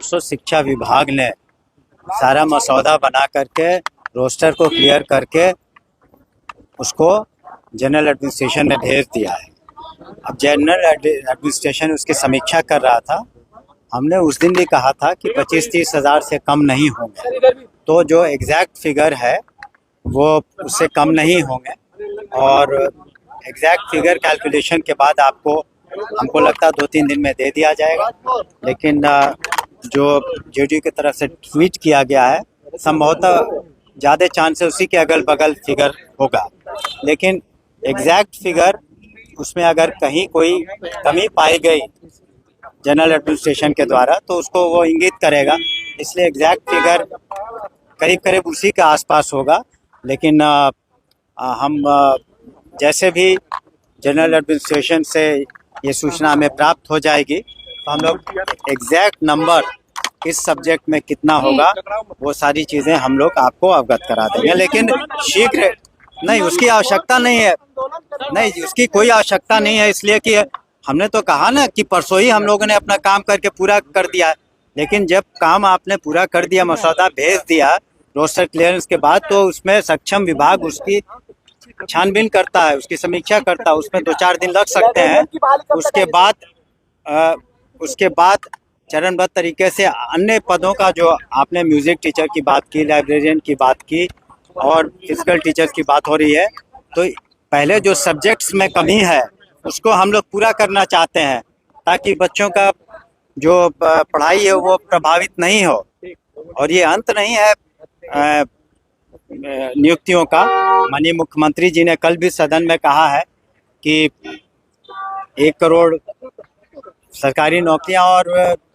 परसों शिक्षा विभाग ने सारा मसौदा बना करके रोस्टर को क्लियर करके उसको जनरल एडमिनिस्ट्रेशन में भेज दिया है। अब जनरल एडमिनिस्ट्रेशन उसकी समीक्षा कर रहा था। हमने उस दिन भी कहा था कि 25-30 हज़ार से कम नहीं होंगे, तो जो एग्जैक्ट फिगर है वो उससे कम नहीं होंगे और एग्जैक्ट फिगर कैलकुलेशन के बाद हमको लगता है 2-3 दिन में दे दिया जाएगा। लेकिन जो जेडीयू की तरफ से ट्वीट किया गया है, संभवतः ज़्यादा चांस है उसी के अगल बगल फिगर होगा, लेकिन एग्जैक्ट फिगर उसमें अगर कहीं कोई कमी पाई गई जनरल एडमिनिस्ट्रेशन के द्वारा तो उसको वो इंगित करेगा, इसलिए एग्जैक्ट फिगर करीब करीब उसी के आसपास होगा। लेकिन हम जैसे भी जनरल एडमिनिस्ट्रेशन से ये सूचना हमें प्राप्त हो जाएगी तो हम लोग एग्जैक्ट नंबर इस सब्जेक्ट में कितना होगा वो सारी चीज़ें हम लोग आपको अवगत करा देंगे। लेकिन शीघ्र नहीं, उसकी आवश्यकता नहीं है, नहीं उसकी कोई आवश्यकता नहीं है, इसलिए कि हमने तो कहा ना कि परसों ही हम लोगों ने अपना काम करके पूरा कर दिया है। लेकिन जब काम आपने पूरा कर दिया, मसौदा भेज दिया रोस्टर क्लियरेंस के बाद, तो उसमें सक्षम विभाग उसकी छानबीन करता है, उसकी समीक्षा करता है, उसमें 2-4 दिन लग सकते हैं। उसके बाद चरणबद्ध तरीके से अन्य पदों का, जो आपने म्यूजिक टीचर की बात की, लाइब्रेरियन की बात की और फिजिकल टीचर्स की बात हो रही है, तो पहले जो सब्जेक्ट्स में कमी है उसको हम लोग पूरा करना चाहते हैं ताकि बच्चों का जो पढ़ाई है वो प्रभावित नहीं हो। और ये अंत नहीं है नियुक्तियों का। माननीय मुख्यमंत्री जी ने कल भी सदन में कहा है कि 1 करोड़ सरकारी नौकरियां और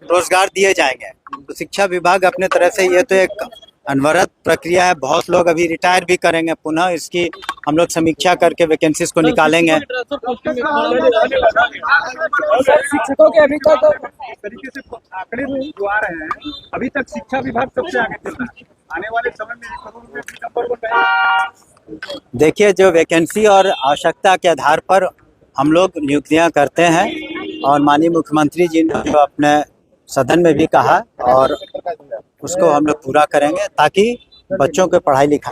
रोजगार दिए जाएंगे। तो शिक्षा विभाग अपने तरह से, ये तो एक अनवरत प्रक्रिया है, बहुत लोग अभी रिटायर भी करेंगे, पुनः इसकी हम लोग समीक्षा करके वैकेंसीज को निकालेंगे। शिक्षकों के अभी तक तरीके से आंकड़े जो आ रहे हैं, अभी तक शिक्षा विभाग सबसे आगे चल रहा है। आने वाले समय में 1 करोड़ रुपए भी नंबर 1 रहेगा। देखिए, जो वैकेंसी और आवश्यकता के आधार पर हम लोग नियुक्तियां करते हैं और माननीय मुख्यमंत्री जी ने जो अपने सदन में भी कहा और उसको हम लोग पूरा करेंगे ताकि बच्चों के पढ़ाई लिखाई